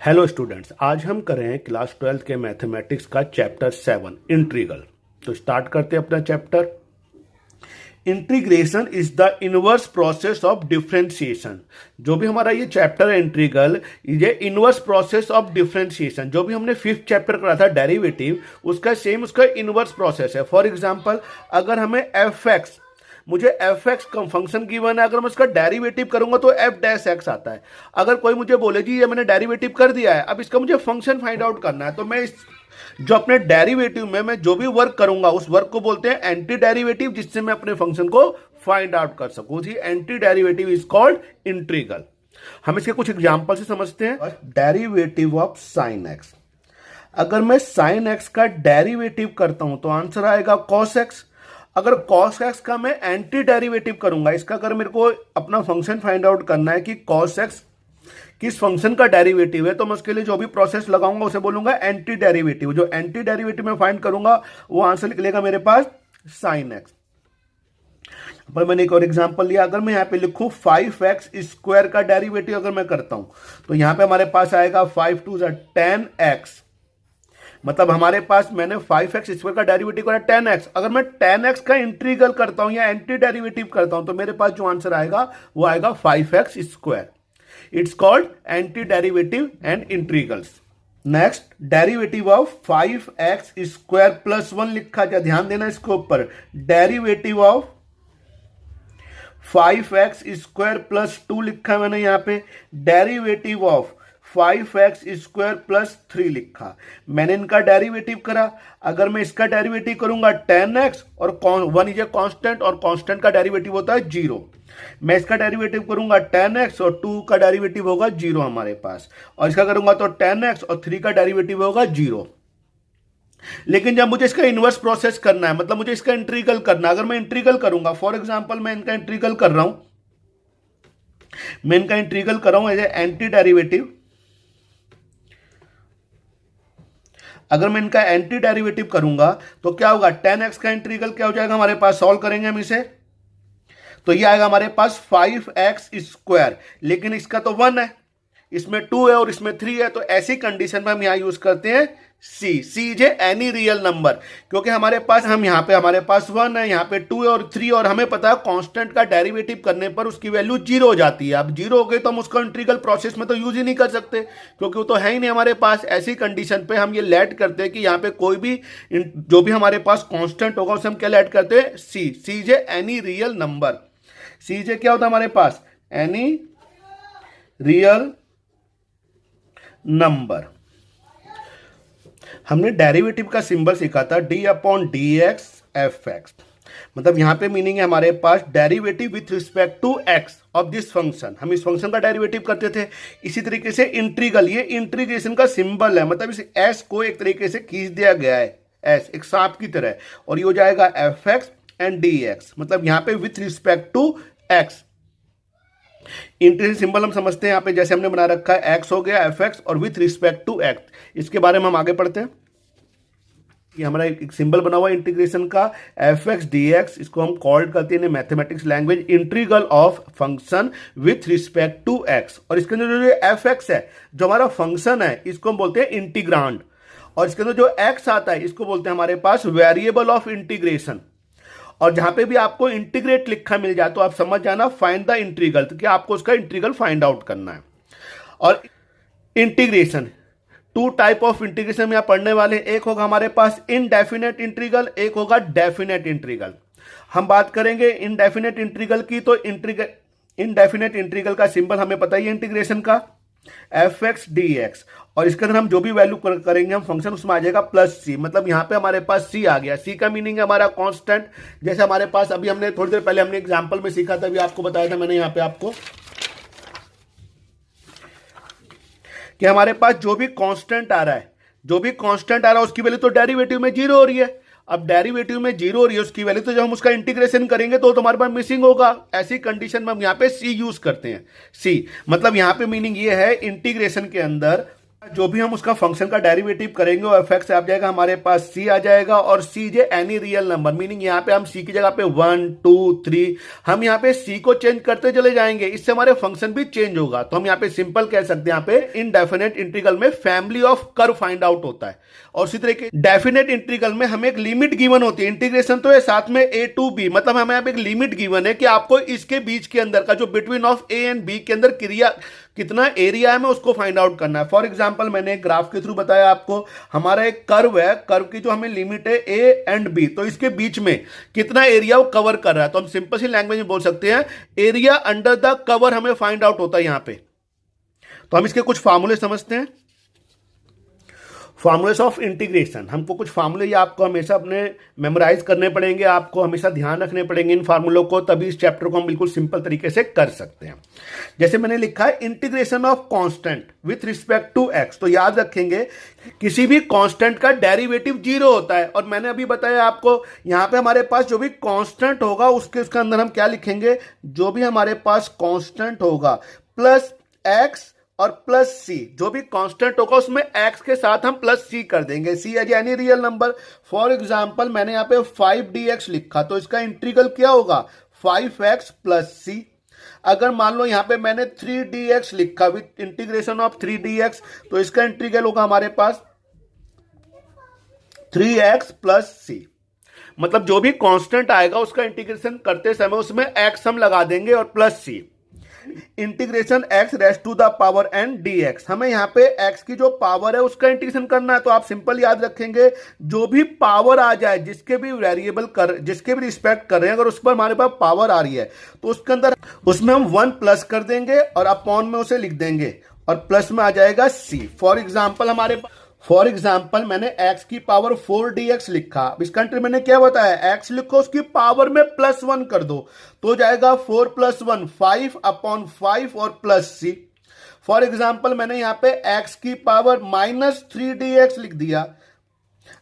Hello students, आज हम कर रहे हैं क्लास 12 के मैथमेटिक्स का चैप्टर 7 इंटीग्रल। तो स्टार्ट करते हैं अपना chapter. Integration is the inverse process of differentiation. जो भी हमारा ये चैप्टर है इंटीग्रल, ये इनवर्स प्रोसेस ऑफ डिफरेंशिएशन, जो भी हमने फिफ्थ चैप्टर करा था डेरिवेटिव, उसका सेम उसका इनवर्स प्रोसेस है। फॉर एग्जांपल, अगर हमें एफ एक्स, मुझे एफ एक्स का फंक्शन गिवन है, अगर मैं उसका डेरिवेटिव करूंगा तो एफ डैश एक्स आता है। अगर कोई मुझे बोले जी ये मैंने डेरिवेटिव कर दिया है, अब इसका मुझे फंक्शन फाइंड आउट करना है, तो मैं इस जो अपने डेरिवेटिव में मैं जो भी वर्क करूंगा उस वर्क को बोलते हैं एंटी डेरिवेटिव, जिससे मैं अपने फंक्शन को फाइंड आउट कर सकूं। जी, anti derivative is called integral. हम इसके कुछ एग्जांपल से समझते हैं। डेरिवेटिव ऑफ साइन एक्स, अगर मैं साइन एक्स का डेरिवेटिव करता हूं तो आंसर आएगा कॉस एक्स। अगर cos x का मैं एंटी डेरिवेटिव करूंगा, इसका अगर मेरे को अपना फंक्शन फाइंड आउट करना है कि cos x किस फंक्शन का डेरिवेटिव है, तो मैं उसके लिए जो भी प्रोसेस लगाऊंगा उसे बोलूंगा एंटी डेरिवेटिव। जो एंटी डेरिवेटिव मैं फाइंड करूंगा वो आंसर निकलेगा मेरे पास sin x। पर मैंने एक और एग्जांपल लिया, अगर मैं यहां पे लिखूं 5x स्क्वायर का डेरिवेटिव अगर मैं करता हूं तो यहां पे हमारे पास आएगा 5 2 10x। मतलब हमारे पास मैंने 5x स्क्वायर का डेरिवेटिव करा 10x। अगर मैं 10x का इंटीग्रल करता हूं या एंटी डेरिवेटिव करता हूं तो मेरे पास जो आंसर आएगा वो आएगा 5x square. It's called anti derivative and integrals. Next, derivative of 5x square plus 1 लिखा जाए, ध्यान देना इसके ऊपर। Derivative of 5x square plus 2 लिखा है मैंने यहां पे। Derivative of 5x square plus 3 लिखा। मैंने इनका डेरिवेटिव करा। अगर मैं इसका डेरिवेटिव करूंगा 10x और 1 इज ए कांस्टेंट, और कांस्टेंट का डेरिवेटिव होता है 0। मैं इसका डेरिवेटिव करूंगा 10x और 2 का डेरिवेटिव होगा 0 हमारे पास, और इसका करूंगा तो 10x और 3 का डेरिवेटिव होगा 0। लेकिन जब मुझे इसका इनवर्स प्रोसेस करना है, मतलब मुझे इसका इंटीग्रल करना है, अगर मैं इंटीग्रल करूंगा, फॉर एग्जाम्पल मैं इनका इंटीग्रल कर रहा हूं, मैं इनका इंटीग्रल कर रहा हूं एज ए एंटी डेरिवेटिव। अगर मैं इनका एंटी डेरिवेटिव करूंगा तो क्या होगा, 10x का इंटीग्रल क्या हो जाएगा हमारे पास, सॉल्व करेंगे हम इसे, तो ये आएगा हमारे पास 5x स्क्वायर। लेकिन इसका तो 1 है, इसमें 2 है और इसमें 3 है, तो ऐसी कंडीशन में हम यहां यूज करते हैं सी जे एनी रियल नंबर। क्योंकि हमारे पास 1 है, यहाँ पे 2 है और 3, और हमें पता है कांस्टेंट का डेरिवेटिव करने पर उसकी वैल्यू 0 हो जाती है। अब 0 हो गई तो हम उसको इंटीग्रल प्रोसेस में तो यूज ही नहीं कर सकते, क्योंकि वो तो है ही नहीं हमारे पास। ऐसी कंडीशन पे हम ये लेट करते हैं कि यहाँ पे कोई भी जो भी हमारे पास कांस्टेंट होगा उसे हम क्या लेट करते हैं, सी जे एनी रियल नंबर। सी जे क्या होता है हमारे पास, एनी रियल नंबर। हमने डेरिवेटिव का सिंबल सीखा था d/dx f(x). मतलब यहां पे मीनिंग है हमारे पास derivative with respect to x of this function. हम इस फंक्शन का डेरिवेटिव करते थे। इसी तरीके से इंटीग्रल, ये इंटीग्रेशन का सिंबल है, मतलब इस s को एक तरीके से खींच दिया गया है, s एक सांप की तरह, और ये हो जाएगा f(x) एंड dx, मतलब यहां पे with respect to x। Integration symbol हम समझते हैं यहाँ पे, जैसे हमने बना रखा है x हो गया f(x) और विथ रिस्पेक्ट टू x। इसके बारे में हम आगे पढ़ते हैं कि हमारा एक सिंबल बना हुआ है इंटीग्रेशन का f(x) dx। इसको हम कॉल्ड करते हैं mathematics language integral of function with respect to x। और इसके अंदर जो f(x) है, जो हमारा फंक्शन है, इसको हम बोलते हैं इंटीग्रांड। और इसके अंदर जो x आता है इसको बोलते हैं हमारे पास वेरिएबल ऑफ इंटीग्रेशन। और जहां पे भी आपको इंटीग्रेट लिखा मिल जाए तो आप समझ जाना फाइंड द इंटीग्रल, तो क्या आपको उसका इंटीग्रल फाइंड आउट करना है। और इंटीग्रेशन, 2 टाइप ऑफ इंटीग्रेशन में आप पढ़ने वाले हैं। एक होगा हमारे पास इनडेफिनेट इंटीग्रल, एक होगा डेफिनेट इंटीग्रल। हम बात करेंगे इनडेफिनेट इंटीग्रल की, तो इनडेफिनेट इंटीग्रल का सिंबल हमें पता ही है इंटीग्रेशन का, f(x) dx। और इसके अंदर हम जो भी वैल्यू करेंगे हम फंक्शन, उसमें आ जाएगा प्लस c। मतलब यहां पे हमारे पास c आ गया। c का मीनिंग है हमारा कांस्टेंट। जैसे हमारे पास अभी हमने थोड़ी देर पहले हमने एग्जांपल में सीखा था, अभी आपको बताया था मैंने यहां पे आपको कि हमारे पास जो भी कांस्टेंट आ रहा है, उसकी वैल्यू तो डेरिवेटिव में 0 हो रही है। अब डेरिवेटिव में 0 हो रही है उसकी वैल्यू, तो जब हम उसका इंटीग्रेशन करेंगे तो हमारे पास मिसिंग होगा। ऐसी कंडीशन में हम यहाँ पे c यूज करते हैं। c मतलब यहाँ पे मीनिंग ये है, इंटीग्रेशन के अंदर जो भी हम उसका फंक्शन का डेरिवेटिव करेंगे वो एफ एक्स आ जाएगा, हमारे पास सी आ जाएगा, और सी जे एनी रियल नंबर, मीनिंग यहाँ पे हम सी की जगह पे 1 2 3 हम यहाँ पे सी को चेंज करते चले जाएंगे, इससे हमारे फंक्शन भी चेंज होगा। तो हम यहाँ पे सिंपल कह सकते हैं, यहाँ पे इनडेफिनेट इंटीग्रल में family of curve find out होता है, और इसी तरह के डेफिनेट इंटीग्रल में हमें एक लिमिट गिवन होती है। इंटीग्रेशन तो है, साथ में ए टू बी, मतलब हमें यहाँ पे एक लिमिट गिवन है कि आपको इसके बीच के अंदर का जो between of a and b के अंदर क्रिया कितना एरिया है मैं उसको फाइंड आउट करना है। फॉर एग्जांपल मैंने एक ग्राफ के थ्रू बताया आपको, हमारा एक कर्व है, कर्व की जो हमें लिमिट है ए एंड बी, तो इसके बीच में कितना एरिया वो कवर कर रहा है, तो हम सिंपल सी लैंग्वेज में बोल सकते हैं एरिया अंडर द कवर हमें फाइंड आउट होता है यहां पे। तो हम इसके कुछ फार्मूले समझते हैं। फार्मूलेस ऑफ इंटीग्रेशन, हमको कुछ फार्मूले ये आपको हमेशा अपने मेमोराइज करने पड़ेंगे, आपको हमेशा ध्यान रखने पड़ेंगे इन फार्मूलों को, तभी इस चैप्टर को हम बिल्कुल सिंपल तरीके से कर सकते हैं। जैसे मैंने लिखा है integration of constant with respect to x, तो याद रखेंगे किसी भी कांस्टेंट का डेरिवेटिव 0 होता है, और मैंने अभी बताया आपको यहां पे हमारे पास जो भी कांस्टेंट होगा उसके अंदर हम क्या लिखेंगे, जो भी हमारे पास कांस्टेंट होगा प्लस एक्स और प्लस सी, जो भी कांस्टेंट होगा उसमें एक्स के साथ हम प्लस सी कर देंगे, c as any real number. For example मैंने यहाँ पे 5dx लिखा, तो इसका इंटीग्रल क्या होगा 5x प्लस सी। अगर मान लो यहाँ पे मैंने 3dx लिखा विथ इंटीग्रेशन ऑफ 3dx, तो इसका इंटीग्रल होगा हमारे पास 3x प्लस सी। मतलब जो भी कांस्टेंट आएगा उसका इंटीग्रेशन करते समय उसमें x हम लगा देंगे और plus c. Integration x raise to the power n dx, हमें यहाँ पे x की जो पावर है उसका इंटीग्रेशन करना है, तो आप सिंपल याद रखेंगे जो भी पावर आ जाए जिसके भी वेरिएबल जिसके भी रिस्पेक्ट कर रहे हैं, अगर उस पर हमारे पास पावर आ रही है तो उसके अंदर उसमें हम 1 प्लस कर देंगे और अपॉन में उसे लिख देंगे और प्लस में आ जाएगा c। फॉर एग्जाम्पल मैंने x की पावर 4dx लिखा, इस कंट्री मैंने क्या बताया x लिखो उसकी पावर में प्लस 1 कर दो, तो जाएगा 4 प्लस 1 5 अपॉन 5 और प्लस c। फॉर एग्जाम्पल मैंने यहां पे x की पावर माइनस 3dx लिख दिया,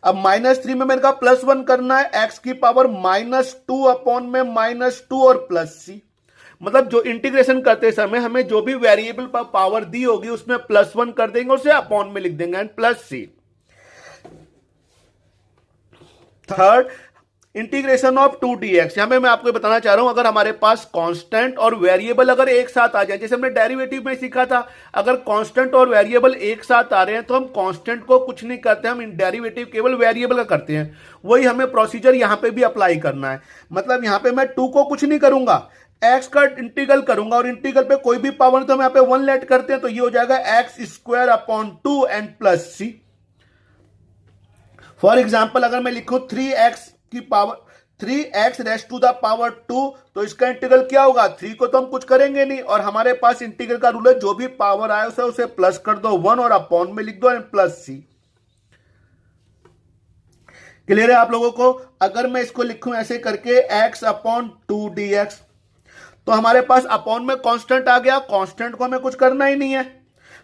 अब माइनस 3 में मैंने कहा प्लस 1 करना है, x की पावर माइनस 2 अपॉन में माइनस 2 और प्लस c। मतलब जो इंटीग्रेशन करते समय हमें जो भी वेरिएबल पर पावर दी होगी उसमें प्लस 1 कर देंगे, उसे अपॉन में लिख देंगे and plus c. Third integration of 2dx, यहां पे मैं आपको बताना चाह रहा हूं अगर हमारे पास कांस्टेंट और वेरिएबल अगर एक साथ आ जाए, जैसे हमने डेरिवेटिव में सीखा था, अगर कांस्टेंट और वेरिएबल एक साथ आ रहे हैं तो हम कांस्टेंट को कुछ नहीं करते, हम डेरिवेटिव केवल वेरिएबल का करते हैं। वही हमें प्रोसीजर यहां पे भी अप्लाई करना है। मतलब यहां पे मैं 2 को कुछ नहीं करूंगा, x का इंटीग्रल करूंगा, और इंटीग्रल पे कोई भी पावर तो हम यहाँ पे 1 लेट करते हैं, तो ये हो जाएगा x square upon 2 and plus c. For example अगर मैं लिखूं 3x की power 3x raise to the power 2, तो इसका इंटीग्रल क्या होगा, 3 को तो हम कुछ करेंगे नहीं, और हमारे पास इंटीग्रल का रूल है जो भी पावर आए उसे प्लस कर दो 1 और अपॉन में लिख दो एंड प्लस सी। क्लियर है आप लोगों को? अगर मैं इसको लिखूं ऐसे करके x अपॉन 2dx, तो हमारे पास अपॉन में कांस्टेंट आ गया, कांस्टेंट को हमें कुछ करना ही नहीं है,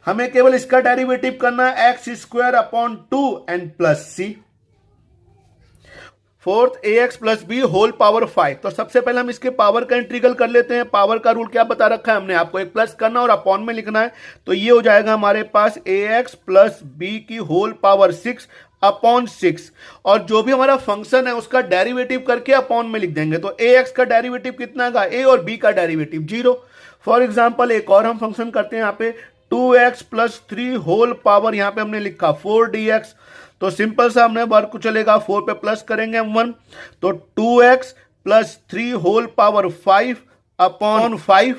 हमें केवल इसका डेरिवेटिव करना है x square upon 2 and plus c. Fourth ax plus b whole power 5, तो सबसे पहले हम इसके पावर का इंटीग्रल कर लेते हैं। पावर का रूल क्या बता रखा है हमने, आपको एक प्लस करना और अपॉन में लिखना है, तो ये हो जाएगा हमारे पास ax प्लस बी की होल पावर 6 अपॉन 6, और जो भी हमारा फंक्शन है उसका डेरिवेटिव करके अपॉन में लिख देंगे। तो ax का डेरिवेटिव कितना का, a और b का डेरिवेटिव 0। फॉर एग्जांपल एक और हम फंक्शन करते हैं यहाँ पे 2x प्लस 3 होल पावर, यहाँ पे हमने लिखा 4dx, तो सिंपल सा हमने वर्क चलेगा, 4 पे प्लस करेंगे हम 1, तो 2x plus 3 whole power 5 upon 5,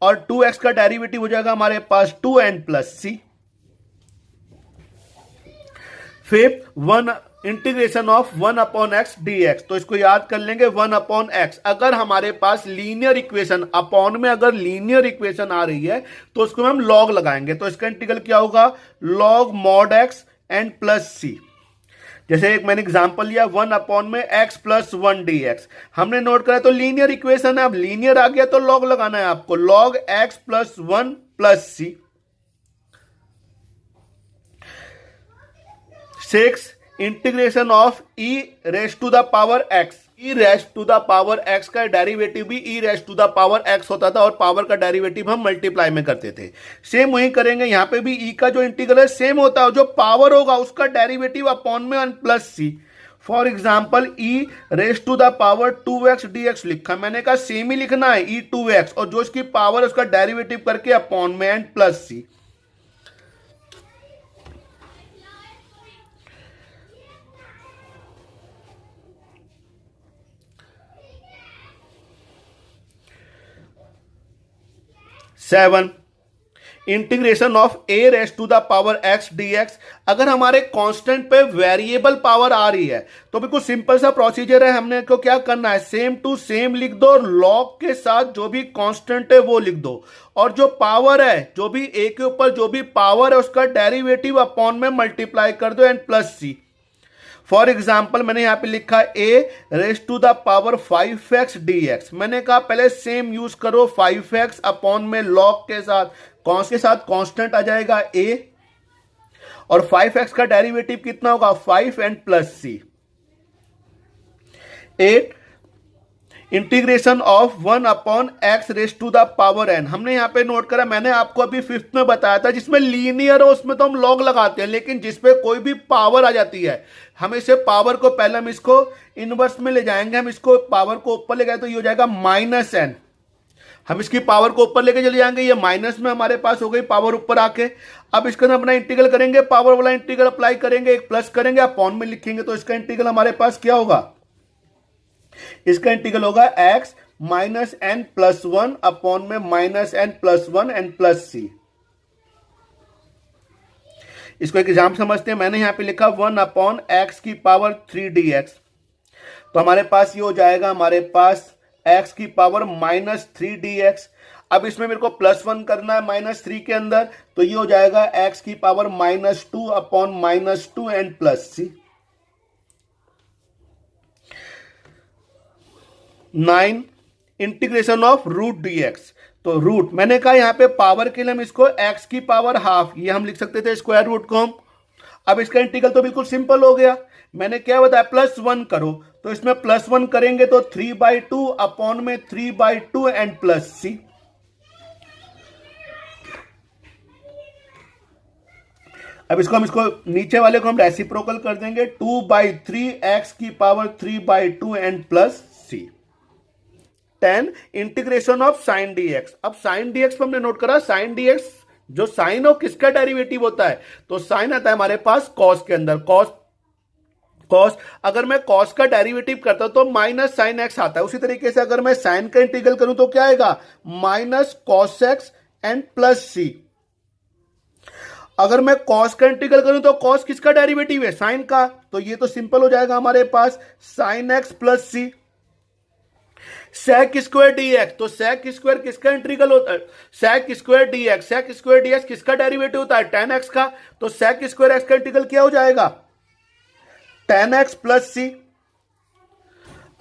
और 2x का डेरिवेटिव हो जाएगा हमारे पास 2 and plus c. Fifth 1 integration of 1 upon x dx, तो इसको याद कर लेंगे 1 अपॉन एक्स। अगर हमारे पास लीनियर इक्वेशन अपॉन में अगर लीनियर इक्वेशन आ रही है तो उसको हम लॉग लगाएंगे, तो इसका इंटीग्रल क्या होगा, log mod x and plus c. जैसे एक मैंने एग्जांपल लिया 1 अपॉन में x प्लस 1 dx, हमने नोट करा तो लीनियर इक्वेशन है, अब लीनियर आ गया तो लॉग लगाना है आपको, log x plus 1 plus c. 6 integration of e raise to the power x, e raised to the power x का डेरिवेटिव भी e raised to the power x होता था और पावर का डेरिवेटिव हम मल्टीप्लाई में करते थे। सेम वही करेंगे यहां पे भी। ई का जो इंटीग्रल है सेम होता है, जो पावर होगा उसका डेरिवेटिव अपॉन में one plus c. For example e raised to the power 2x dx लिखा, मैंने कहा सेम ही लिखना है ई 2x, और जो इसकी पावर है उसका डेरिवेटिव करके अपॉन में and plus c. Seven, integration of a raise to the power x d x. अगर हमारे कांस्टेंट पे वेरिएबल पावर आ रही है तो बिल्कुल सिंपल सा प्रोसीजर है, हमने को क्या करना है, सेम टू सेम लिख दो, लॉग के साथ जो भी कांस्टेंट है वो लिख दो, और जो पावर है, जो भी ए के ऊपर जो भी पावर है उसका डेरिवेटिव अपॉन में मल्टीप्लाई कर दो and plus c. For example मैंने यहां पे लिखा e raise to the power 5x dx। मैंने कहा पहले सेम यूज करो, 5x अपॉन में लॉग के साथ कांस्टेंट आ जाएगा a, और 5x का डेरिवेटिव कितना होगा 5 and plus c. 8, integration of 1 upon x raise to the power n। हमने यहां पे नोट करा, मैंने आपको अभी फिफ्थ में बताया था जिसमें लीनियर हो उसमें तो हम लॉग लगाते हैं, लेकिन जिसपे कोई भी पावर आ जाती है हम इसे पावर को पहले हम इसको इनवर्स में ले जाएंगे, हम इसको पावर को ऊपर ले गए तो ये हो जाएगा माइनस n। हम इसकी पावर को ऊपर लेके चले जाएंगे, ये माइनस में हमारे पास हो गई पावर ऊपर आके। अब इसके अंदर अपना इंटीग्रल करेंगे, पावर वाला इंटीग्रल अप्लाई करेंगे, एक प्लस करेंगे, अपॉन में लिखेंगे, तो इसका इंटीग्रल हमारे पास क्या होगा, इसका इंटीग्रल होगा x minus n plus 1 upon में minus n plus 1 and plus c. इसको एक एग्जाम समझते हैं, मैंने यहां पे लिखा 1 अपॉन एक्स की पावर 3 dx, तो हमारे पास ये हो जाएगा, हमारे पास x की पावर माइनस 3 dx। अब इसमें मेरे को प्लस 1 करना है माइनस 3 के अंदर, तो ये हो जाएगा x की power minus 2 upon minus 2 and plus c. 9, integration of root dx। तो रूट मैंने कहा यहां पे पावर के लिए हम इसको x की पावर हाफ, ये हम लिख सकते थे स्क्वायर रूट को हम। अब इसका इंटीग्रल तो बिल्कुल सिंपल हो गया, मैंने क्या बताया प्लस 1 करो, तो इसमें प्लस 1 करेंगे तो 3/2 अपॉन में 3/2 एंड प्लस सी। अब इसको नीचे वाले को हम रेसिप्रोकल कर देंगे, 2/3 एक्स की power 3/2 and plus c. 10, integration of sine dx। अब साइन dx पे हमने नोट करा, साइन dx जो साइन हो किसका डेरिवेटिव होता है, तो साइन आता है हमारे पास कॉस के अंदर, कॉस अगर मैं कॉस का डेरिवेटिव करता हूं तो माइनस साइन एक्स आता है। उसी तरीके से अगर मैं साइन का इंटीग्रल करूं तो क्या आएगा, minus cos x and plus c. अगर मैं कॉस का इंटीग्रल करूं तो कॉस किसका डेरिवेटिव है, साइन का, तो ये तो सिंपल हो जाएगा हमारे पास sine x plus c. Sec square dx, तो सेक स्क्वायर किसका इंटीग्रल होता है, sec square dx, sec square dx किसका डेरिवेटिव होता है, tan x का, तो सेक स्क्वायर x का इंटीग्रल क्या हो जाएगा, tan x प्लस सी।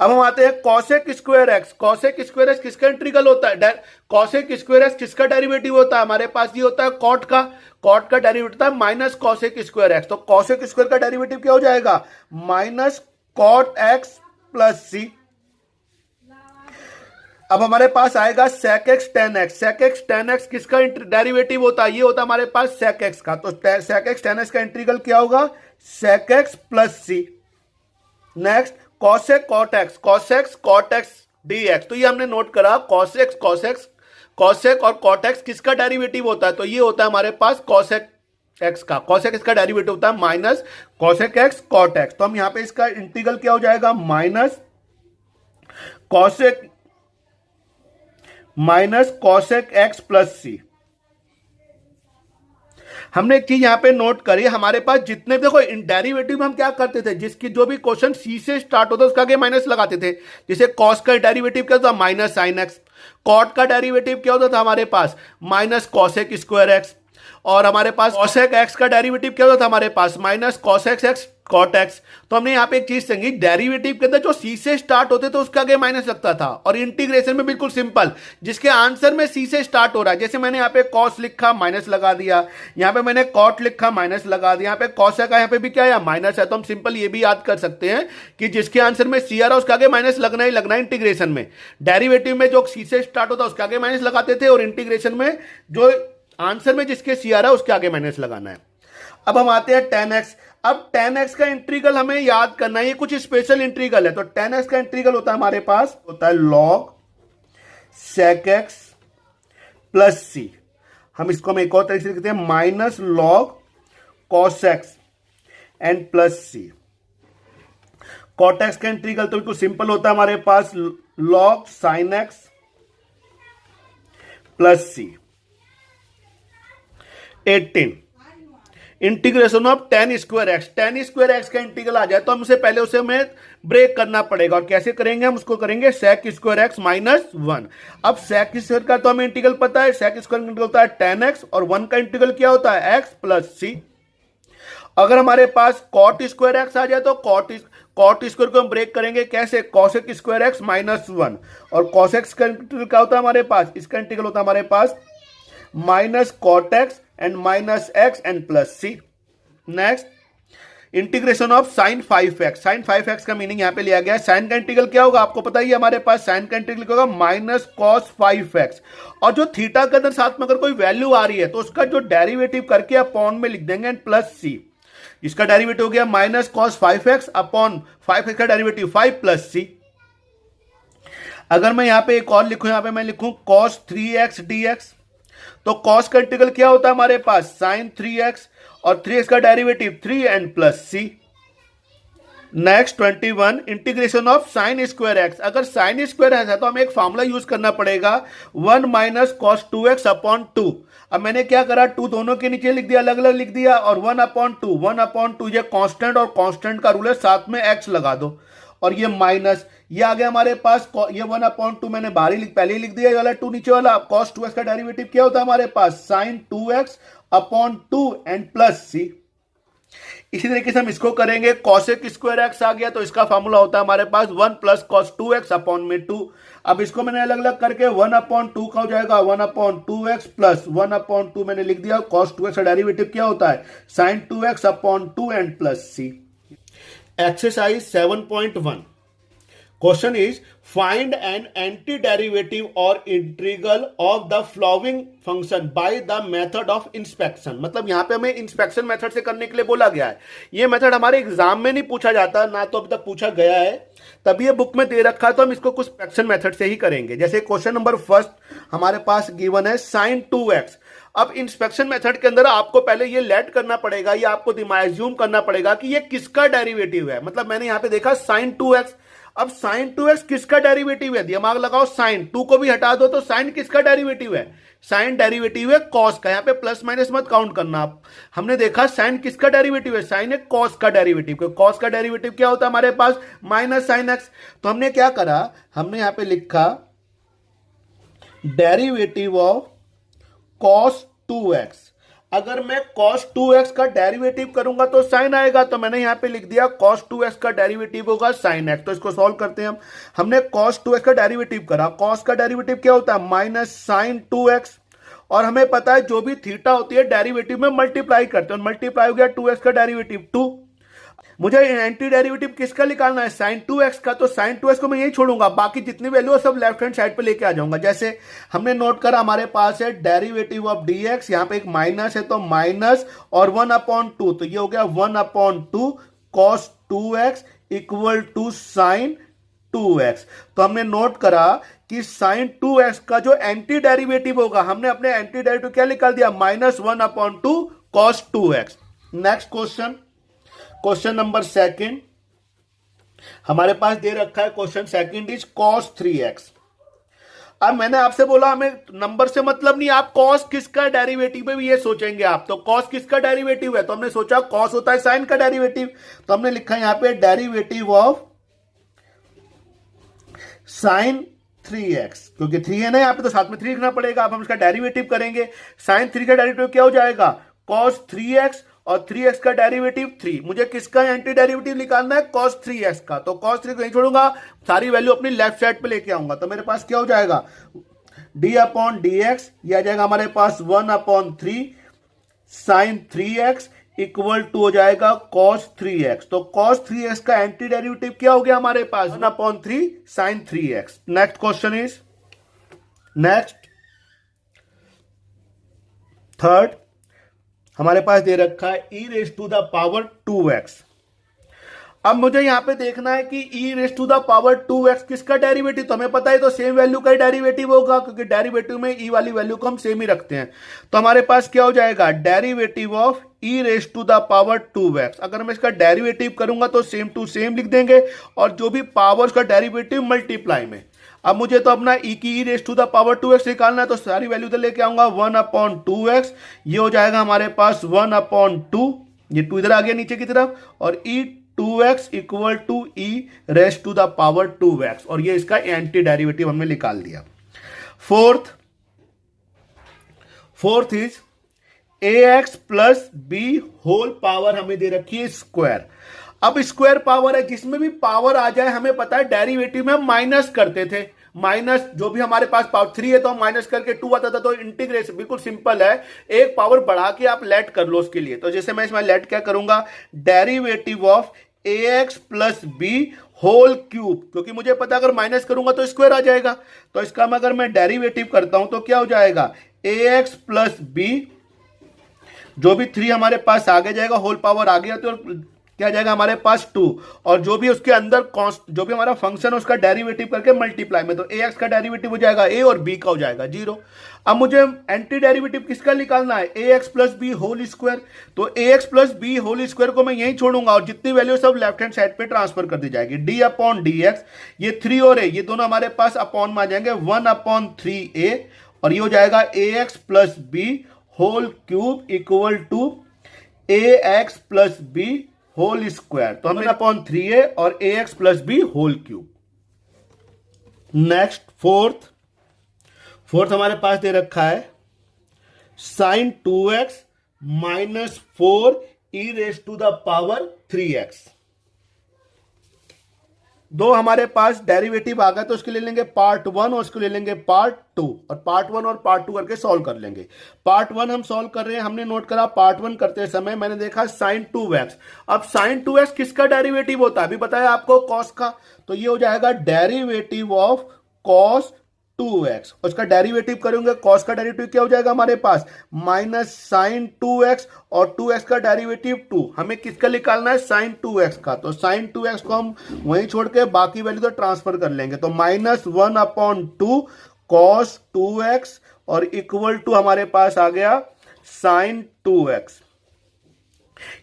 अब हम आते हैं cosec square x। Cosec square x किसका इंटीग्रल होता है, कॉसेक स्क्वायर x किसका डेरिवेटिव होता है, हमारे पास ये होता है कॉट का, कॉट का डेरिवेटिव होता है माइनस कॉसेक स्क्वायर x, तो कॉसेक स्क्वायर का डेरिवेटिव क्या हो जाएगा, माइनस कॉट x प्लस सी। अब हमारे पास आएगा sec x tan x। sec x tan x किसका डेरिवेटिव होता है, ये होता है हमारे पास sec x का, तो sec x tan x का इंटीग्रल क्या होगा, sec x plus c. Next cosec cot x, cot x dx, तो ये हमने नोट करा, cosec और cot x किसका डेरिवेटिव होता है, तो ये होता है हमारे पास cosec x का, cosec x का डेरिवेटिव होता है minus cosec x cot x, तो हम यहां पे इसका इंटीग्रल क्या हो जाएगा, माइनस कॉसेक एक्स प्लस सी। हमने एक चीज यहां पे नोट करी, हमारे पास जितने भी देखो डेरिवेटिव में हम क्या करते थे, जिसकी जो भी क्वेश्चन सी से स्टार्ट होता है उसका आगे माइनस लगाते थे। जैसे कॉस का डेरिवेटिव क्या होता, माइनस साइन एक्स। कॉट का डेरिवेटिव क्या होता था हमारे पास, माइनस कॉसेक स्क्वायर एक्स। और हमारे पास कॉसेक एक्स का डेरिवेटिव क्या होता था हमारे पास, minus cosec x cot x. तो हमने यहाँ पे एक चीज समझी, डेरिवेटिव के अंदर जो सी से स्टार्ट होते थे उसके आगे माइनस लगता था, और इंटीग्रेशन में बिल्कुल सिंपल, जिसके आंसर में सी से स्टार्ट हो रहा है, जैसे मैंने यहाँ पे कॉस लिखा माइनस लगा दिया, यहाँ पे मैंने कॉट लिखा माइनस लगा दिया, यहाँ पे कॉस है का यहाँ पे भी क्या है माइनस है। तो हम सिंपल ये भी याद कर सकते हैं कि जिसके आंसर में सी आ रहा है उसके आगे माइनस लगना ही लगना है इंटीग्रेशन में। डेरिवेटिव में जो सी से स्टार्ट होता है उसके आगे माइनस लगाते थे, और इंटीग्रेशन में जो आंसर में जिसके सी आ रहा है उसके आगे माइनस लगाना है। अब हम आते हैं tan x। अब tan x का इंटीग्रल हमें याद करना है, ये कुछ स्पेशल इंटीग्रल है। तो tan x का इंटीग्रल होता है हमारे पास, होता है log sec x plus c। हम इसको हम एक और तरीके से लिखते हैं minus log cos x and plus c। cot x का इंटीग्रल तो बिल्कुल सिंपल होता है हमारे पास, log sin x plus c। 18 integration of tan square x. tan square x का इंटीग्रल आ जाए तो हम उसे पहले उसे हमें ब्रेक करना पड़ेगा, और कैसे करेंगे हम उसको करेंगे sec स्क्वायर एक्स माइनस 1। अब sec स्क्वायर का तो हमें इंटीग्रल पता है, sec स्क्वायर का इंटीग्रल होता है tan x, और 1 का इंटीग्रल क्या होता है x प्लस c। अगर हमारे पास cot स्क्वायर एक्स आ जाए तो cot स्क्वायर को हम ब्रेक करेंगे कैसे, cosec स्क्वायर एक्स माइनस 1, और cos x का इंटीग्रल क्या होता है हमारे पास, इसका इंटीग्रल होता है हमारे पास minus cot x and minus x and plus c. Next integration of sine 5x। Sine 5x का मीनिंग यहां पे लिया गया है, साइन का इंटीग्रल क्या होगा आपको पता ही है, हमारे पास साइन का इंटीग्रल क्या होगा माइनस कॉस 5x, और जो थीटा के अंदर साथ में अगर कोई वैल्यू आ रही है तो उसका जो डेरिवेटिव करके अपॉन में लिख देंगे एंड प्लस सी। इसका डेरिवेटिव हो गया minus cos 5x upon 5x का डेरिवेटिव 5 प्लस सी। अगर मैं यहां पे एक और लिखूं, यहां पे मैं लिखूं cos 3x dx, तो cos का इंटीग्रल क्या होता है हमारे पास sin 3x, और 3x का derivative 3 and plus c. Next 21 integration of sine square x. अगर साइन स्क्वायर है तो हमें एक फॉर्मूला यूज करना पड़ेगा 1 माइनस कॉस 2x अपॉन 2। अब मैंने क्या करा, 2 दोनों के नीचे लिख दिया, अलग अलग लिख दिया, और 1 अपॉन 2 ये कांस्टेंट, और कांस्टेंट का रूल है साथ में x लगा दो, और ये माइनस, ये आ गया हमारे पास, ये 1 अपॉन 2 मैंने बाहर पहले ही लिख दिया, ये वाला 2 नीचे वाला। cos 2x का डेरिवेटिव क्या होता है हमारे पास sin 2x upon 2 and plus c. इसी तरीके से हम इसको करेंगे, cosec स्क्वायर एक्स आ गया तो इसका फॉर्मूला होता है हमारे पास 1 प्लस cos 2x अपॉन में 2। अब इसको मैंने अलग अलग करके 1 अपॉन 2 का हो जाएगा 1 अपॉन 2x प्लस 1 अपॉन 2 मैंने लिख दिया, cos 2x का डेरिवेटिव क्या होता है sin 2x upon 2 and plus c. Exercise 7.1 question is find an anti derivative और integral of the following function by the method of inspection. मतलब यहां पे हमें इंस्पेक्शन मेथड से करने के लिए बोला गया है। ये मेथड हमारे एग्जाम में नहीं पूछा जाता, ना तो अभी तक पूछा गया है, तभी ये बुक में दे रखा है, तो हम इसको कुछ इंस्पेक्शन मेथड से ही करेंगे। जैसे क्वेश्चन नंबर फर्स्ट हमारे पास गिवन है sin 2x। अब इंस्पेक्शन मेथड के अंदर आपको पहले ये लेट करना पड़ेगा, ये आपको दिमाग एज्यूम करना पड़ेगा कि ये किसका डेरिवेटिव है। मतलब मैंने यहां पे देखा sin 2x, अब sin 2x किसका डेरिवेटिव है, दिमाग लगाओ, sin 2 को भी हटा दो तो sin किसका डेरिवेटिव है, sin डेरिवेटिव है cos का। यहां पे प्लस माइनस मत काउंट करना आप। हमने देखा sin किसका डेरिवेटिव है, sin है cos का डेरिवेटिव, क्योंकि cos का डेरिवेटिव क्या होता है हमारे पास माइनस sin x। तो हमने क्या करा, हमने यहां पे लिखा डेरिवेटिव ऑफ cos 2x। अगर मैं cos 2x का डेरिवेटिव करूंगा तो sin आएगा, तो मैंने यहां पे लिख दिया cos 2x का डेरिवेटिव होगा sin x। तो इसको सॉल्व करते हैं हम। हमने cos 2x का डेरिवेटिव करा, cos का डेरिवेटिव क्या होता है माइनस sin 2x, और हमें पता है जो भी थीटा होती है डेरिवेटिव में मल्टीप्लाई करते हैं, मल्टीप्लाई हो गया 2x का डेरिवेटिव 2। मुझे एंटी डेरिवेटिव किसका निकालना है sin 2x का, तो sin 2x को मैं यही छोड़ूंगा, बाकी जितनी वैल्यू है सब लेफ्ट हैंड साइड पे लेके आ जाऊंगा। जैसे हमने नोट करा हमारे पास है डेरिवेटिव ऑफ dx, यहां पे एक माइनस है तो माइनस, और 1 अपॉन 2, तो ये हो गया 1 upon 2 cos 2x equal to sin 2x। तो हमने नोट करा कि sin 2x का जो एंटी डेरिवेटिव होगा, हमने अपने एंटी डेरिवेटिव क्या निकाल दिया minus 1 upon 2 cos 2x। Next question, question number second हमारे पास दे रखा है, question second is cos 3x। अब मैंने आपसे बोला हमें नंबर से मतलब नहीं, आप cos किसका डेरिवेटिव है भी ये सोचेंगे आप। तो cos किसका डेरिवेटिव है, तो हमने सोचा cos होता है sin का डेरिवेटिव, तो हमने लिखा यहां पे डेरिवेटिव ऑफ sin 3x, क्योंकि 3 है ना यहां पे तो साथ में 3 लिखना पड़ेगा। अब हम इसका डेरिवेटिव करेंगे, sin 3 का डेरिवेटिव क्या हो जाएगा cos 3x, और 3x का डेरिवेटिव 3। मुझे किसका एंटी डेरिवेटिव निकालना है? cos 3x का। तो cos 3 को नहीं छोड़ूंगा, सारी वैल्यू अपनी लेफ्ट साइड पे लेके आऊंगा। तो मेरे पास क्या हो जाएगा? d अपॉन डी एक्स, ये आ जाएगा हमारे पास 1/3 साइन 3x इक्वल टू हो जाएगा cos 3x। तो cos 3x का एंटी डेरिवेटिव क्या हो गया हमारे पास? 1/3 sine 3x। Next question is, next third हमारे पास दे रखा है e raise to the power 2x। अब मुझे यहां पे देखना है कि e raise to the power 2x किसका डेरिवेटिव, तो हमें पता है तो सेम वैल्यू का ही डेरिवेटिव होगा, क्योंकि डेरिवेटिव में e वाली वैल्यू को हम सेम ही रखते हैं। तो हमारे पास क्या हो जाएगा? Derivative of e raise to the power 2x। अगर मैं इसका डेरिवेटिव करूंगा तो सेम टू सेम लिख देंगे, और जो भी पावर्स का डेरिवेटिव मल्टीप्लाई में। अब मुझे तो अपना e की e raise to the power 2x निकालना है, तो सारी वैल्यू तो लेके आऊंगा 1/2x। ये हो जाएगा हमारे पास 1/2, ये 2 इधर आ गया नीचे की तरफ, और e 2x equal to e raise to the power 2x, और ये इसका एंटी डेरिवेटिव हमने निकाल दिया। Fourth is ax plus b whole power हमें दे रखी है स्क्वायर। अब स्क्वायर पावर है, जिसमें भी पावर आ जाए हमें पता है डेरिवेटिव में हम माइनस करते थे। माइनस जो भी हमारे पास पावर 3 है तो हम माइनस करके 2 आता था। तो इंटीग्रेशन बिल्कुल सिंपल है, एक पावर बढ़ा के आप लेट कर लो उसके लिए। तो जैसे मैं इसमें लेट क्या करूंगा? Derivative of ax plus b whole cube, क्योंकि मुझे पता अगर माइनस करूंगा तो स्क्वायर आ जाएगा। तो इसका अगर मैं डेरिवेटिव करता हूं तो क्या हो जाएगा? ax प्लस बी, जो भी 3 हमारे पास आगे जाएगा होल पावर आ गया तो क्या जाएगा हमारे पास 2, और जो भी उसके अंदर जो भी हमारा फंक्शन है उसका डेरिवेटिव करके मल्टीप्लाई में, तो ax का डेरिवेटिव हो जाएगा a और b का हो जाएगा 0। अब मुझे एंटी डेरिवेटिव किसका निकालना है? ax plus b whole square. तो ax plus b whole square को मैं यही छोड़ूंगा, और जितनी वैल्यू सब लेफ्ट हैंड साइड पे ट्रांसफर कर दी जाएगी। d अपॉन डी एक्स, ये 3 और a, ये दोनों हमारे पास अपॉन में आ जाएंगे 1/3a, और ये हो जाएगा ax plus b whole cube equal to ax plus b whole square. तो हमें अपॉन 3a और ax plus b whole cube. Next fourth हमारे पास दे रखा है sine 2x minus 4 e raise to the power 3x। दो हमारे पास डेरिवेटिव आ गए, तो उसके ले लेंगे पार्ट 1 और उसको ले लेंगे पार्ट 2, और पार्ट 1 और पार्ट 2 करके सॉल्व कर लेंगे। पार्ट 1 हम सॉल्व कर रहे हैं, हमने नोट करा पार्ट 1 करते समय मैंने देखा साइन 2x। अब साइन 2x किसका डेरिवेटिव होता है? अभी बताया आपको कॉस का। तो ये हो जाएगा डेरिवेटिव ऑफ कॉस 2x, उसका डेरिवेटिव करेंगे, कॉस का डेरिवेटिव क्या हो जाएगा हमारे पास? माइनस साइन 2x, और 2x का डेरिवेटिव 2। हमें किसका निकालना है? साइन 2x का। तो साइन 2x को हम वहीं छोड़ के बाकी वैल्यू तो ट्रांसफर कर लेंगे। तो -1/2 कॉस 2x और इक्वल टू हमारे पास आ गया साइन 2x।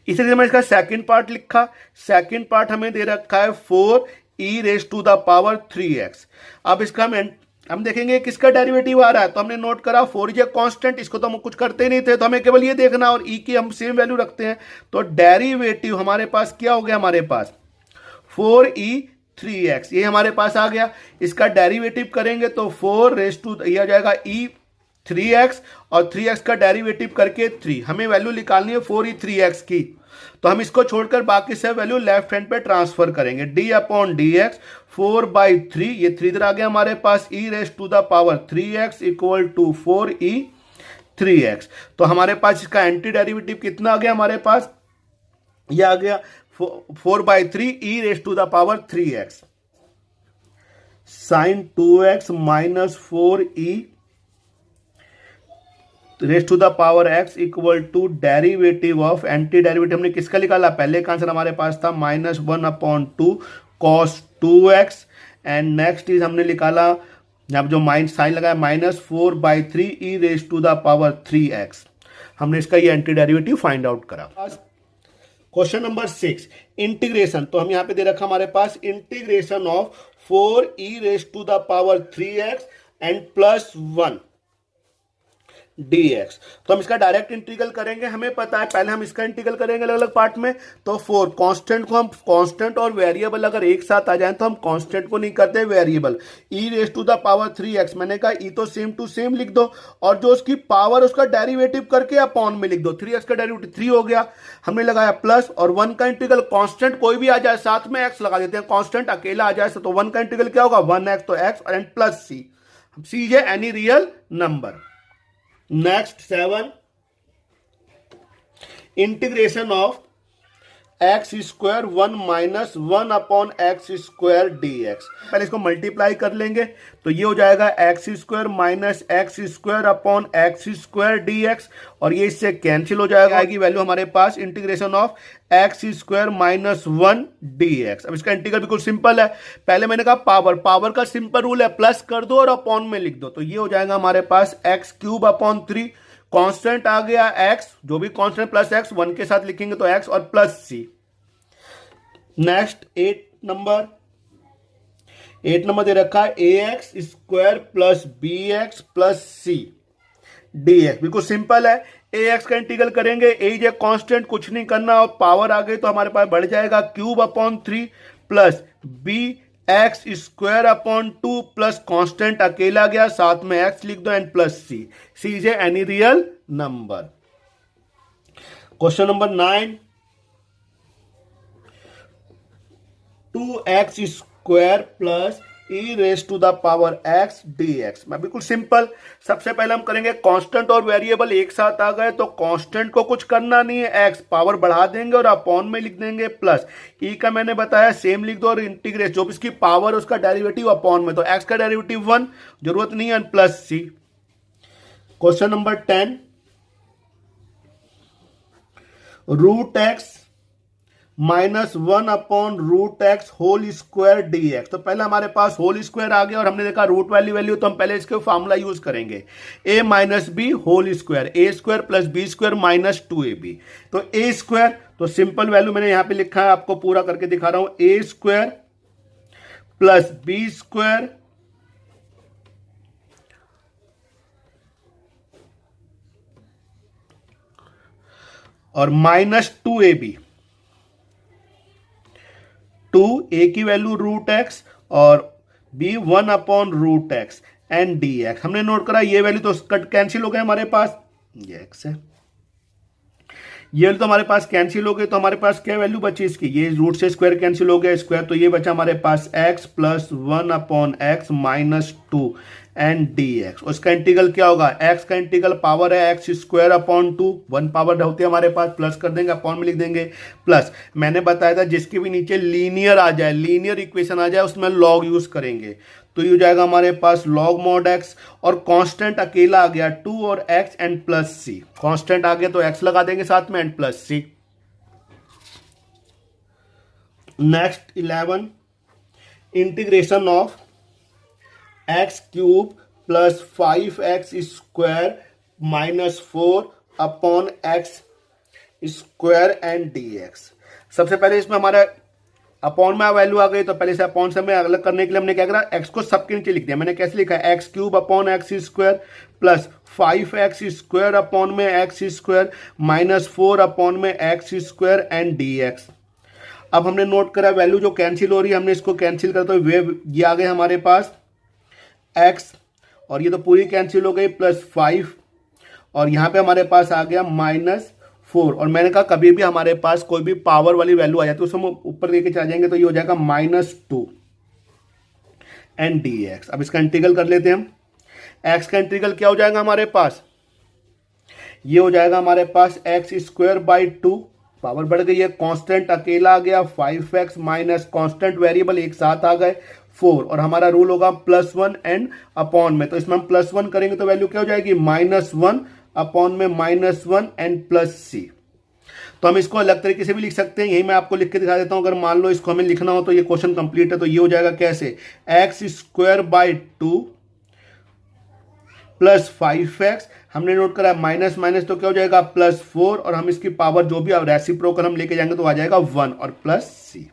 इसलिए मैं इसका सेकंड पार्ट लिखा। सेकंड पार्ट हमें दे रखा है 4 e raise to the power 3x। अब इसका हम देखेंगे किसका डेरिवेटिव आ रहा है। तो हमने नोट करा 4 इज ए कांस्टेंट, इसको तो हम कुछ करते ही नहीं थे, तो हमें केवल ये देखना, और e की हम सेम वैल्यू रखते हैं। तो डेरिवेटिव हमारे पास क्या हो गया? हमारे पास 4e 3x, ये हमारे पास आ गया। इसका डेरिवेटिव करेंगे तो 4 रेस टू ये आ जाएगा e 3x, और 3x का डेरिवेटिव करके 3। हमें वैल्यू निकालनी है 4e 3x की, तो हम इसको छोड़कर बाकी से वैल्यू लेफ्ट हैंड पे ट्रांसफर करेंगे। d अपॉन डी एक्स 4/3, ये 3 इधर आ गया हमारे पास, e raise to the power 3x equal to 4e 3x। तो हमारे पास इसका एंटी डेरिवेटिव कितना आ गया हमारे पास? ये आ गया 4/3 e raise to the power 3x sine 2x minus 4e raise to the power x equal to derivative of, anti derivative हमने किसका निकाला? पहले का आंसर हमारे पास था -1/2 cos 2x, and next is हमने निकाला यहाँ जो माइनस साइन लगाया -4/3 e raise to the power 3x। हमने इसका ये एंटी डेरिवेटिव फाइंड आउट करा। Question number 6 integration. तो हम यहाँ पे दे रखा हमारे पास integration of 4e raise to the power 3x and +1 d x. तो हम इसका डायरेक्ट इंटीग्रल करेंगे, हमें पता है पहले हम इसका इंटीग्रल करेंगे अलग अलग पार्ट में। तो 4 कांस्टेंट को हम कांस्टेंट और वेरिएबल अगर एक साथ आ जाए तो हम कांस्टेंट को नहीं करते variable. E raise to the power 3x, मैंने कहा ई तो सेम टू सेम लिख दो और जो उसकी पावर उसका डेरिवेटिव करके अपॉन में लिख दो। 3x का डेरिवेटिव 3 हो गया, हमने लगाया प्लस, और 1 का इंटीग्रल कांस्टेंट कोई भी आ जाए साथ में x लगा देते हैं, कांस्टेंट अकेला आ जाए तो 1 का इंटीग्रल क्या होगा 1x, तो x एंड प्लस c है any real number. Next 7, integration of x square 1 minus 1 upon x square d x. पहले इसको मल्टीप्लाई कर लेंगे तो ये हो जाएगा x square minus x square upon x square d x, और ये इससे कैंसिल हो जाएगा, आएगी वैल्यू हमारे पास integration of x square minus 1 d x. अब इसका इंटीग्रल बिल्कुल सिंपल है, पहले मैंने कहा पावर का सिंपल रूल है, प्लस कर दो और अपॉन में लिख दो, तो ये हो जाएगा हमारे पास एक्स क्यूब अपॉन 3, कांस्टेंट आ गया x, जो भी कांस्टेंट प्लस x 1 के साथ लिखेंगे तो x और प्लस c। नेक्स्ट 8 नंबर दे रखा है ax square plus bx plus c dx। बिल्कुल सिंपल है, ax का इंटीग्रल करेंगे, a जो कांस्टेंट कुछ नहीं करना और पावर आ गई तो हमारे पास बढ़ जाएगा cube upon 3 plus b x square upon 2 plus constant अकेला गया, साथ में एक्स लिख दो and plus c is any real number. Question number 9, 2x square plus e raise to the power x dx। मैं बिल्कुल सिंपल, सबसे पहले हम करेंगे कांस्टेंट और वेरिएबल एक साथ आ गए तो कांस्टेंट को कुछ करना नहीं है, x पावर बढ़ा देंगे और अपॉन में लिख देंगे प्लस, ई का मैंने बताया सेम लिख दो और इंटीग्रेट जो भी इसकी पावर उसका डेरिवेटिव अपॉन में, तो x का डेरिवेटिव 1 जरूरत नहीं है plus c. Question number 10, root x minus 1 upon root x whole square d x. तो पहले हमारे पास होल स्क्वायर आ गया और हमने देखा रूट वैल्यू तो हम पहले इसके फॉर्मूला यूज करेंगे, a minus b whole square, a square plus b square minus 2ab। तो ए स्क्वायर, तो सिंपल वैल्यू मैंने यहां पे लिखा है, आपको पूरा करके दिखा रहा हूं, a square plus b square और माइनस 2ab, 2 ए की वैल्यू रूट एक्स और b 1 upon root x and d x. हमने नोट करा ये वैल्यू तो कट कैंसिल हो गए हमारे पास, ये एक्स है, ये वैल्यू तो हमारे पास कैंसिल हो गई, तो हमारे पास क्या वैल्यू बची इसकी, ये रूट से स्क्वायर कैंसिल हो गया स्क्वायर, तो ये बचा हमारे पास x plus 1 upon x minus 2 and d x. उसका इंटीग्रल क्या होगा, एक्स का इंटीग्रल पावर है एक्स स्क्वायर अपॉन 2, 1 पावर होती है हमारे पास, प्लस कर देंगे अपॉन में लिख देंगे प्लस, मैंने बताया था जिसके भी नीचे लीनियर आ जाए, लीनियर इक्वेशन आ जाए उसमें लॉग यूज करेंगे, तो ये हो जाएगा हमारे पास लॉग मॉड एक्स, और कांस्टेंट अकेला आ गया 2 और x and plus c, constant आ गया तो एक्स लगा देंगे साथ में and plus c. Next 11, integration of x cube plus 5x square minus 4 upon x square and d x. सबसे पहले इसमें हमारा अपॉन में वैल्यू आ गई तो पहले से अपॉन से में अलग करने के लिए हमने क्या करा, एक्स को सबके नीचे लिख दिया, मैंने कैसे लिखा है x cube upon x square plus 5x square upon में एक्स स्क्वायर माइनस 4 अपॉन में x square and d x. अब हमने नोट करा वैल्यू जो कैंसिल हो रही है, हमने इसको कैंसिल कर, तो ये आ गए हमारे पास x और ये तो पूरी कैंसिल हो गई प्लस 5, और यहां पे हमारे पास आ गया माइनस 4, और मैंने कहा कभी भी हमारे पास कोई भी पावर वाली वैल्यू आ जाती है उसको हम ऊपर लेके चला जाएंगे तो ये हो जाएगा माइनस 2 एंड डी एक्स। अब इसका इंटीग्रल कर लेते हैं हम, x का इंटीग्रल क्या हो जाएगा हमारे पास, ये हो जाएगा हमारे पास एक्स स्क्वायर बाई 2, पावर बढ़ गई है, कांस्टेंट अकेला आ गया 5x माइनस कांस्टेंट वेरिएबल एक साथ आ गए 4, और हमारा रूल होगा प्लस 1 एंड अपॉन में, तो इसमें हम प्लस 1 करेंगे तो वैल्यू क्या हो जाएगी माइनस 1 अपॉन में माइनस 1 एंड प्लस सी। तो हम इसको अलग तरीके से भी लिख सकते हैं, यही मैं आपको लिख के दिखा देता हूं, अगर मान लो इसको हमें लिखना हो तो ये क्वेश्चन कंप्लीट है, तो ये हो जाएगा कैसे, x square by 2 plus 5x, हमने नोट करा माइनस माइनस तो क्या हो जाएगा प्लस 4, और हम इसकी पावर जो भी रेसिप्रोकल हम लेके जाएंगे तो आ जाएगा 1 और प्लस सी।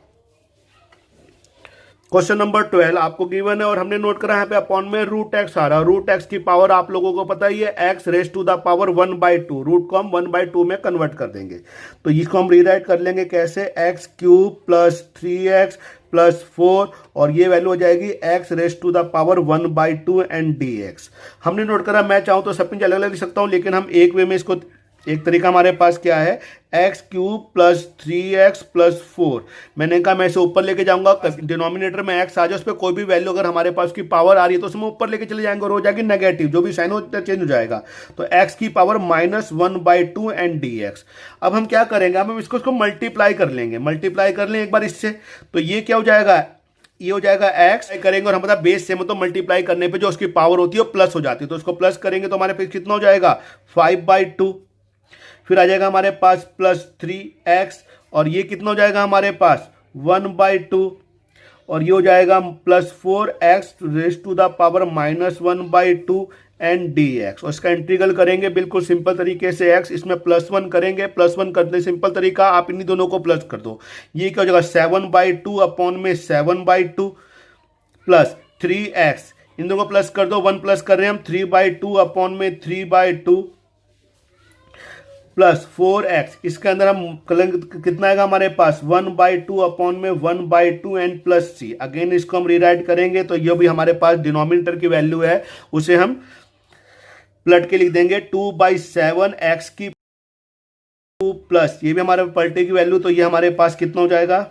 क्वेश्चन नंबर 12 आपको गिवन है और हमने नोट करा यहाँ पे अपॉन में रूट एक्स आ रहा है। रूट एक्स की पावर आप लोगों को पता ही है x raise to the power 1/2, root को हम 1/2 में कन्वर्ट कर देंगे। तो इसको हम रीराइट कर लेंगे कैसे, x cube plus 3x plus 4 और ये वैल्यू हो जाएगी x raise to the power 1/2 and d x. हमने नोट करा, मैं चाहूँ तो सब कुछ अलग अलग लिख सकता हूँ, लेकिन हम एक वे में इसको, एक तरीका हमारे पास क्या है, x cube plus 3x plus 4। मैंने कहा मैं इसे ऊपर लेके जाऊंगा, डिनोमिनेटर में x आ जाए, उस पर कोई भी वैल्यू अगर हमारे पास की पावर आ रही है तो उसमें ऊपर लेके चले जाएंगे और हो जाएगी नेगेटिव, जो भी साइन हो चेंज हो जाएगा। तो x की पावर -1/2 एंड dx। अब हम क्या करेंगे, अब हम इसको मल्टीप्लाई कर लेंगे, मल्टीप्लाई कर लें एक बार इससे, तो ये क्या हो जाएगा, ये हो जाएगा एक्स करेंगे और हम पता बेस सेम हो तो मल्टीप्लाई करने पे जो उसकी पावर होती है वो प्लस हो जाती है, तो उसको प्लस करेंगे तो हमारे पास कितना हो जाएगा 5/2। फिर आ जाएगा हमारे पास प्लस 3x और ये कितना हो जाएगा हमारे पास 1/2 और ये हो जाएगा plus 4x raise to the power -1/2 and dx। और इसका इंटीग्रल करेंगे बिल्कुल सिंपल तरीके से, x इसमें +1 करेंगे, +1 करने सिंपल तरीका, आप इन्हीं दोनों को प्लस कर दो, ये क्या हो जाएगा 7/2 अपॉन में 7/2 प्लस 3x, इन दोनों को प्लस कर दो, 1 प्लस कर रहे हैं हम 3/2 अपॉन में 3/2 प्लस 4x, इसके अंदर हम कितना आएगा हमारे पास 1/2 अपॉन में 1/2 एंड प्लस c। अगेन इसको हम रीराइट करेंगे तो ये भी हमारे पास डिनोमिनेटर की वैल्यू है, उसे हम पलट के लिख देंगे 2/7 x की 2 प्लस ये भी हमारे पलटे की वैल्यू, तो ये हमारे पास कितना हो जाएगा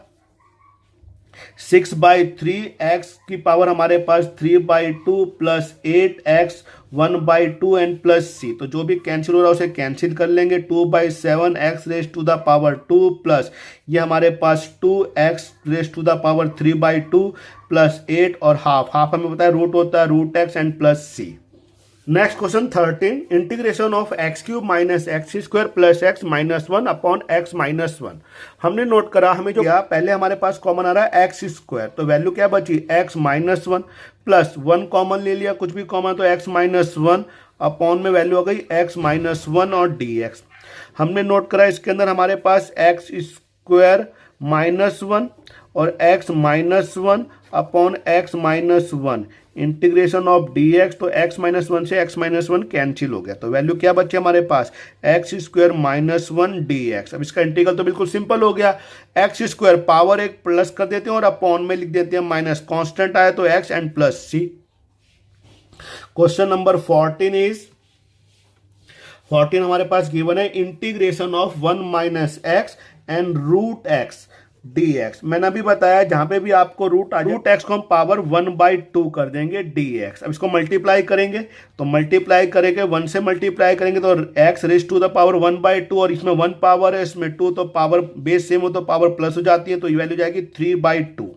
6/3 x की पावर हमारे पास 3/2 plus 8x 1/2 and plus c। तो जो भी कैंसिल हो रहा है उसे कैंसिल कर लेंगे, 2/7 x raise to the power 2 plus ये हमारे पास 2x raise to the power 3/2 plus 8 और हाफ हमें पता है रूट होता है root x and plus c। Next question 13, integration of x cube minus x square plus x -1 upon x -1। हमने नोट करा, हमें जो पहले हमारे पास कॉमन आ रहा है एक्स स्क्वायर, तो वैल्यू क्या बची x -1 प्लस 1 कॉमन ले लिया, कुछ भी कॉमन तो x -1 अपॉन में वैल्यू हो गई x -1 और dx। हमने नोट करा इसके अंदर हमारे पास एक्स स्क्वायर -1 और x -1 upon x -1 integration of dx, तो x -1 से x -1 कैंसिल हो गया, तो वैल्यू क्या बचे हमारे पास x स्क्वायर -1 dx। अब इसका इंटीग्रल तो बिल्कुल सिंपल हो गया, x स्क्वायर पावर एक प्लस कर देते हैं और अपॉन में लिख देते हैं माइनस, कांस्टेंट आया तो x and plus c। Question number 14 हमारे पास गिवन है, integration of 1 - x and root x dx। मैंने अभी बताया जहां पे भी आपको रूट आ जाए, रूट x को हम पावर 1/2 कर देंगे dx। अब इसको मल्टीप्लाई करेंगे, तो मल्टीप्लाई करेंगे 1 से मल्टीप्लाई करेंगे तो x raise to the power 1/2 और इसमें 1 पावर है, इसमें 2, तो पावर बेस सेम हो तो पावर प्लस हो जाती है, तो ये वैल्यू जाएगी 3/2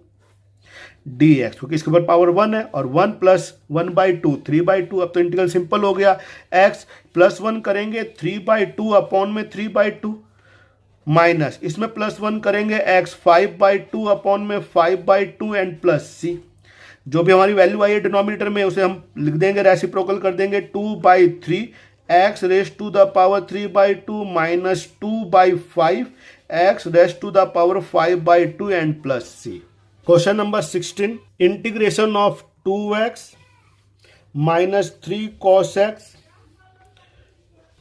dx, क्योंकि इसके ऊपर पावर 1 है और 1 प्लस 1/2 3/2। अब तो इंटीग्रल सिंपल हो गया, x +1 करेंगे 3/2 अपॉन में 3/2 माइनस इसमें +1 करेंगे x 5/2 अपॉन में 5/2 एंड प्लस c। जो भी हमारी वैल्यू आई है डिनोमिनेटर में उसे हम लिख देंगे, रेसिप्रोकल कर देंगे, 2/3 x raise to the power 3/2 minus 2/5 x raise to the power 5/2 and plus c। Question number 16, integration of 2x minus 3 cos x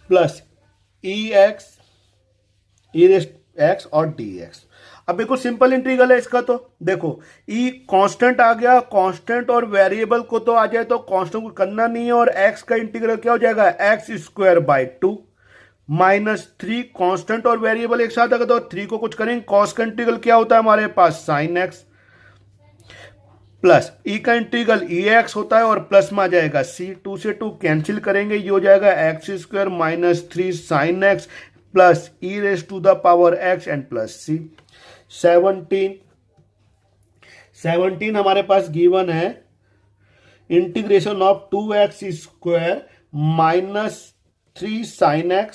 plus ex x और dx। अब बिल्कुल सिंपल इंटीग्रल है इसका, तो देखो e कांस्टेंट आ गया, कांस्टेंट और वेरिएबल को तो आ जाए तो कांस्टेंट को करना नहीं है, और x का इंटीग्रल क्या हो जाएगा x² माइनस 3 कांस्टेंट और वेरिएबल एक साथ अगर तो 3 को कुछ करेंगे, कॉस का इंटीग्रल क्या होता है हमारे पास sin x प्लस e का इंटीग्रल ex होता है और प्लस में आ जाएगा c, 2 से 2 कैंसिल करेंगे, ये हो जाएगा x² minus 3 sin x plus e raise to the power x and plus c। 17 हमारे पास गिवन है, integration of 2x² minus 3 sin x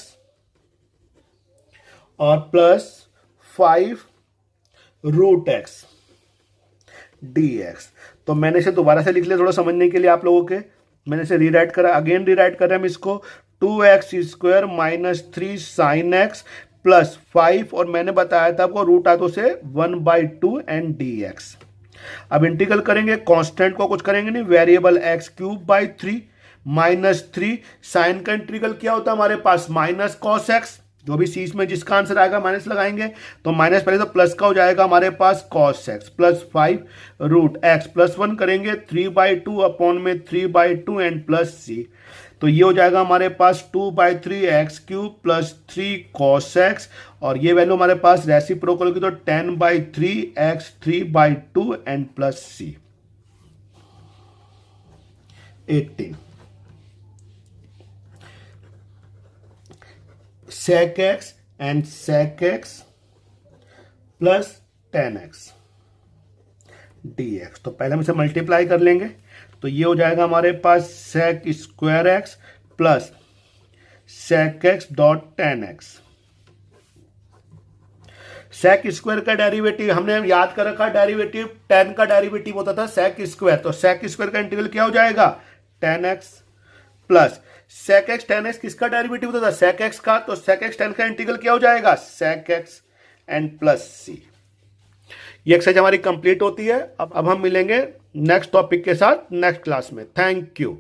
और प्लस 5 रूट x dx। तो मैंने इसे दोबारा से लिख लिया थोड़ा समझने के लिए आप लोगों के, मैंने इसे रीराइट करा, अगेन रीराइट कर रहे हैं हम इसको, 2x² minus 3 sin x plus 5 और मैंने बताया था आपको रूट आ तो से 1/2 एंड dx। अब इंटीग्रल करेंगे, कांस्टेंट को कुछ करेंगे नहीं, variable x cube by 3 minus 3, sine का इंटीग्रल क्या होता है हमारे पास माइनस कॉस एक्स, जो भी सी में जिसका आंसर आएगा माइनस लगाएंगे, तो माइनस पहले तो प्लस का हो जाएगा हमारे पास cos x plus 5 root x plus 1 करेंगे 3/2 अपॉन में 3/2 एंड प्लस सी, तो ये हो जाएगा हमारे पास 2/3 x cube plus 3 cos x, और ये वैल्यू हमारे पास रेसिप्रोकल होगी तो 10/3 x 3/2 and plus c 18 sec x and sec x plus 10x dx, तो पहले हम इसे मल्टीप्लाई कर लेंगे, तो ये हो जाएगा हमारे पास sec square x plus sec x dot 10x। sec square का डेरिवेटिव हमने याद कर रखा, डेरिवेटिव 10 का डेरिवेटिव होता था sec स्क्वायर, तो sec स्क्वायर का इंटीग्रल क्या हो जाएगा 10x plus sec x 10x किसका डेरिवेटिव होता था sec x का, तो sec x 10 का इंटीग्रल क्या हो जाएगा sec x एंड प्लस सी। ये एक्सरसाइज हमारी कंप्लीट होती है। अब हम मिलेंगे नेक्स्ट टॉपिक के साथ नेक्स्ट क्लास में। Thank you.